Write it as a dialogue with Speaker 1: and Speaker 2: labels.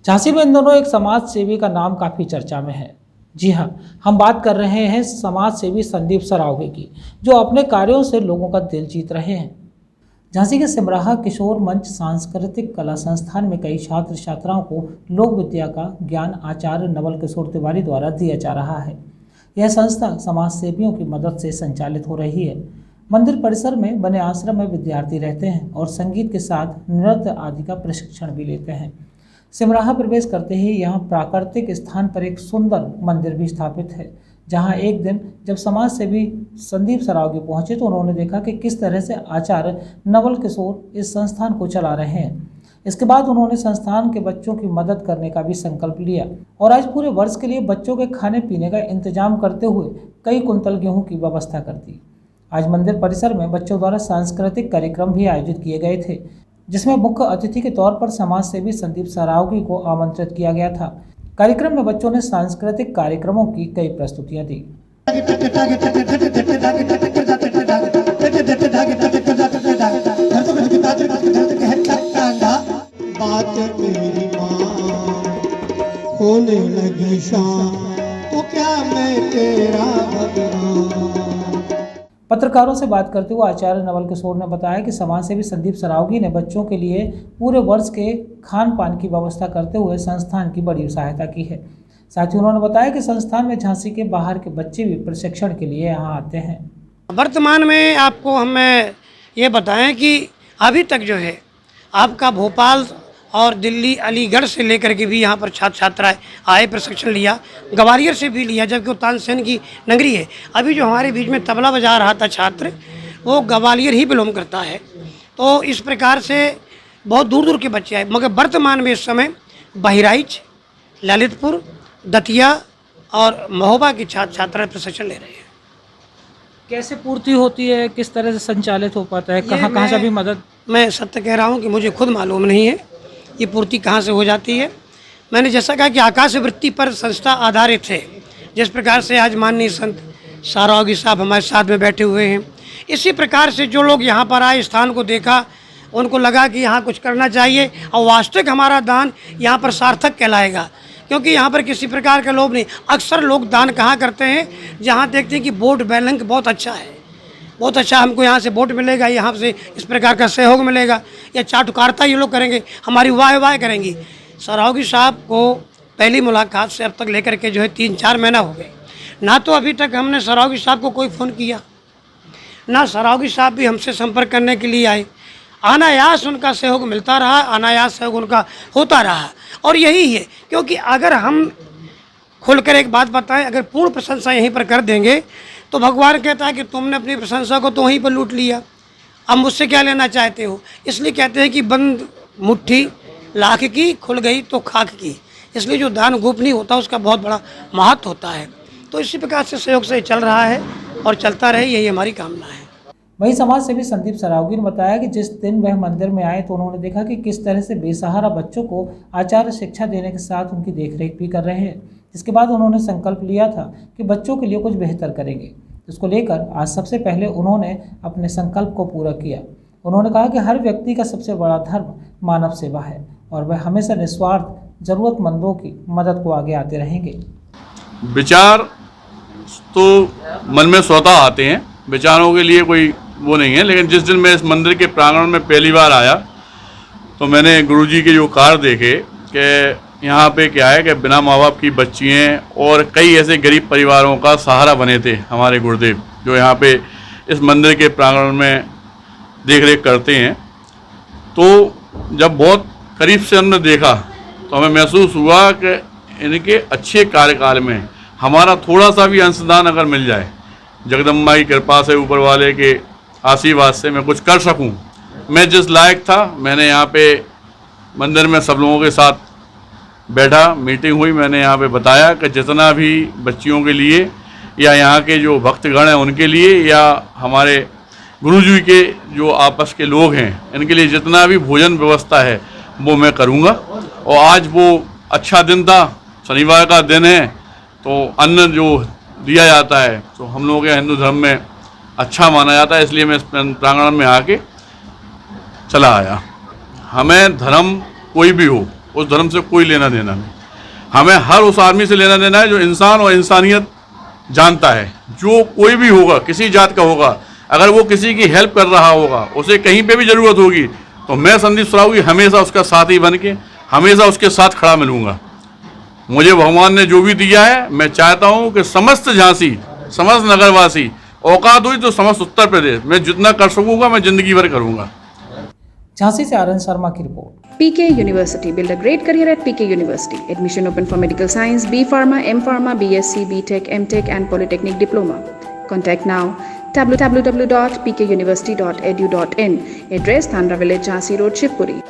Speaker 1: झांसी में इन दोनों एक समाज सेवी का नाम काफ़ी चर्चा में है। जी हाँ, हम बात कर रहे हैं समाज सेवी संदीप सरावगी की, जो अपने कार्यों से लोगों का दिल जीत रहे हैं। झांसी के सिमराहा किशोर मंच सांस्कृतिक कला संस्थान में कई छात्र छात्राओं को लोक विद्या का ज्ञान आचार्य नवल किशोर तिवारी द्वारा दिया जा रहा है। यह संस्था समाज सेवियों की मदद से संचालित हो रही है। मंदिर परिसर में बने आश्रम में विद्यार्थी रहते हैं और संगीत के साथ नृत्य आदि का प्रशिक्षण भी लेते हैं। सिमराहा प्रवेश करते ही यहाँ प्राकृतिक स्थान पर एक सुंदर मंदिर भी स्थापित है, जहाँ एक दिन जब समाज सेवी संदीप सरावगी पहुंचे तो उन्होंने देखा कि किस तरह से आचार्य नवल किशोर इस संस्थान को चला रहे हैं। इसके बाद उन्होंने संस्थान के बच्चों की मदद करने का भी संकल्प लिया और आज पूरे वर्ष के लिए बच्चों के खाने पीने का इंतजाम करते हुए कई कुंतल गेहूं की व्यवस्था कर दी। आज मंदिर परिसर में बच्चों द्वारा सांस्कृतिक कार्यक्रम भी आयोजित किए गए थे, जिसमें मुख्य अतिथि के तौर पर समाज सेवी संदीप सरावगी को आमंत्रित किया गया था। कार्यक्रम में बच्चों ने सांस्कृतिक कार्यक्रमों की कई प्रस्तुतियां दी।
Speaker 2: बात मेरी माँ होने लगी शाम, तो क्या मैं तेरा भगवान।
Speaker 1: पत्रकारों से बात करते हुए आचार्य नवल किशोर ने बताया कि समाज सेवी संदीप सरावगी ने बच्चों के लिए पूरे वर्ष के खान पान की व्यवस्था करते हुए संस्थान की बड़ी सहायता की है। साथ ही उन्होंने बताया कि संस्थान में झांसी के बाहर के बच्चे भी प्रशिक्षण के लिए यहाँ आते हैं।
Speaker 3: वर्तमान में आपको हमें ये बताएं कि अभी तक जो है आपका भोपाल और दिल्ली अलीगढ़ से लेकर के भी यहाँ पर छात्र छात्राएँ आए, प्रशिक्षण लिया, ग्वालियर से भी लिया, जबकि वो तानसेन की नगरी है। अभी जो हमारे बीच में तबला बजा रहा था छात्र, वो ग्वालियर ही बिलोंग करता है। तो इस प्रकार से बहुत दूर दूर के बच्चे आए, मगर वर्तमान में इस समय बहराइच, ललितपुर, दतिया और महोबा की छात्र छात्राएँ प्रशिक्षण ले रहे हैं।
Speaker 1: कैसे पूर्ति होती है, किस तरह से संचालित हो पाता है, कहाँ से भी मदद?
Speaker 3: मैं सत्य कह रहा हूँ कि मुझे खुद मालूम नहीं है ये पूर्ति कहाँ से हो जाती है। मैंने जैसा कहा कि आकाश वृत्ति पर संस्था आधारित है, जिस प्रकार से आज माननीय संत सरावगी साहब हमारे साथ में बैठे हुए हैं, इसी प्रकार से जो लोग यहाँ पर आए, स्थान को देखा, उनको लगा कि यहाँ कुछ करना चाहिए और वास्तविक हमारा दान यहाँ पर सार्थक कहलाएगा, क्योंकि यहाँ पर किसी प्रकार का लोभ नहीं। अक्सर लोग दान कहाँ करते हैं, जहाँ देखते हैं कि वोट बैंक बहुत अच्छा है, बहुत अच्छा हमको यहाँ से वोट मिलेगा, यहाँ से इस प्रकार का सहयोग मिलेगा, या चाटुकारिता ये लोग करेंगे, हमारी वाह करेंगी। सरावगी साहब को पहली मुलाकात से अब तक लेकर के जो है 3-4 महीना हो गए, ना तो अभी तक हमने सरावगी साहब को कोई फ़ोन किया, ना सरावगी साहब भी हमसे संपर्क करने के लिए आए। अनायास उनका सहयोग मिलता रहा, अनायास सहयोग उनका होता रहा, और यही है। क्योंकि अगर हम खुलकर एक बात बताएं, अगर पूर्ण प्रशंसा यहीं पर कर देंगे तो भगवान कहता है कि तुमने अपनी प्रशंसा को तो वहीं पर लूट लिया, अब मुझसे क्या लेना चाहते हो। इसलिए कहते हैं कि बंद मुट्ठी लाख की, खुल गई तो खाक की। इसलिए जो दान गोपनीय होता है उसका बहुत बड़ा महत्व होता है। तो इसी प्रकार से सहयोग से चल रहा है और चलता रहे, यही हमारी कामना है।
Speaker 1: वहीं समाज सेवी संदीप सरावगी ने बताया कि जिस दिन वह मंदिर में आए तो उन्होंने देखा कि किस तरह से बेसहारा बच्चों को आचार्य शिक्षा देने के साथ उनकी देखरेख भी कर रहे हैं। इसके बाद उन्होंने संकल्प लिया था कि बच्चों के लिए कुछ बेहतर करेंगे। इसको लेकर आज सबसे पहले उन्होंने अपने संकल्प को पूरा किया। उन्होंने कहा कि हर व्यक्ति का सबसे बड़ा धर्म मानव सेवा है और वह हमेशा निस्वार्थ जरूरतमंदों की मदद को आगे आते रहेंगे।
Speaker 4: विचार तो मन में स्वतः आते हैं, विचारों के लिए कोई वो नहीं है। लेकिन जिस दिन मैं इस मंदिर के प्रांगण में पहली बार आया तो मैंने गुरुजी के जो कार्य देखे कि यहाँ पे क्या है कि बिना माँ बाप की बच्ची हैं और कई ऐसे गरीब परिवारों का सहारा बने थे हमारे गुरुदेव, जो यहाँ पे इस मंदिर के प्रांगण में देख रेख करते हैं। तो जब बहुत करीब से हमने देखा तो हमें महसूस हुआ कि इनके अच्छे कार्यकाल में हमारा थोड़ा सा भी अंशदान अगर मिल जाए, जगदम्बा की कृपा से, ऊपर वाले के आशीर्वाद से मैं कुछ कर सकूं। मैं जिस लायक था, मैंने यहाँ पे मंदिर में सब लोगों के साथ बैठा, मीटिंग हुई, मैंने यहाँ पे बताया कि जितना भी बच्चियों के लिए या यहाँ के जो भक्तगण हैं उनके लिए या हमारे गुरुजी के जो आपस के लोग हैं इनके लिए जितना भी भोजन व्यवस्था है वो मैं करूँगा। और आज वो अच्छा दिन था, शनिवार का दिन है, तो अन्न जो दिया जाता है तो हम लोगों के हिंदू धर्म में अच्छा माना जाता है, इसलिए मैं इस प्रांगण में आके चला आया। हमें धर्म कोई भी हो, उस धर्म से कोई लेना देना नहीं। हमें हर उस आदमी से लेना देना है जो इंसान और इंसानियत जानता है। जो कोई भी होगा, किसी जात का होगा, अगर वो किसी की हेल्प कर रहा होगा, उसे कहीं पे भी ज़रूरत होगी, तो मैं संदीप सरावगी हमेशा उसका साथी बन के हमेशा उसके साथ खड़ा मिलूँगा। मुझे भगवान ने जो भी दिया है, मैं चाहता हूँ कि समस्त झांसी, समस्त नगरवासी, औकात हुई तो समस्त उत्तर प्रदेश, मैं जितना कर सकूँगा मैं ज़िंदगी भर करूँगा।
Speaker 1: झांसी से आर एन शर्मा की report.
Speaker 5: PK University. Build a great career at PK University. Admission open for medical science, B Pharma, M Pharma, BSc, BTech, MTech and Polytechnic Diploma. Contact now www.pkuniversity.edu.in. Address Thandra Village, Jhansi Road, Shivpuri.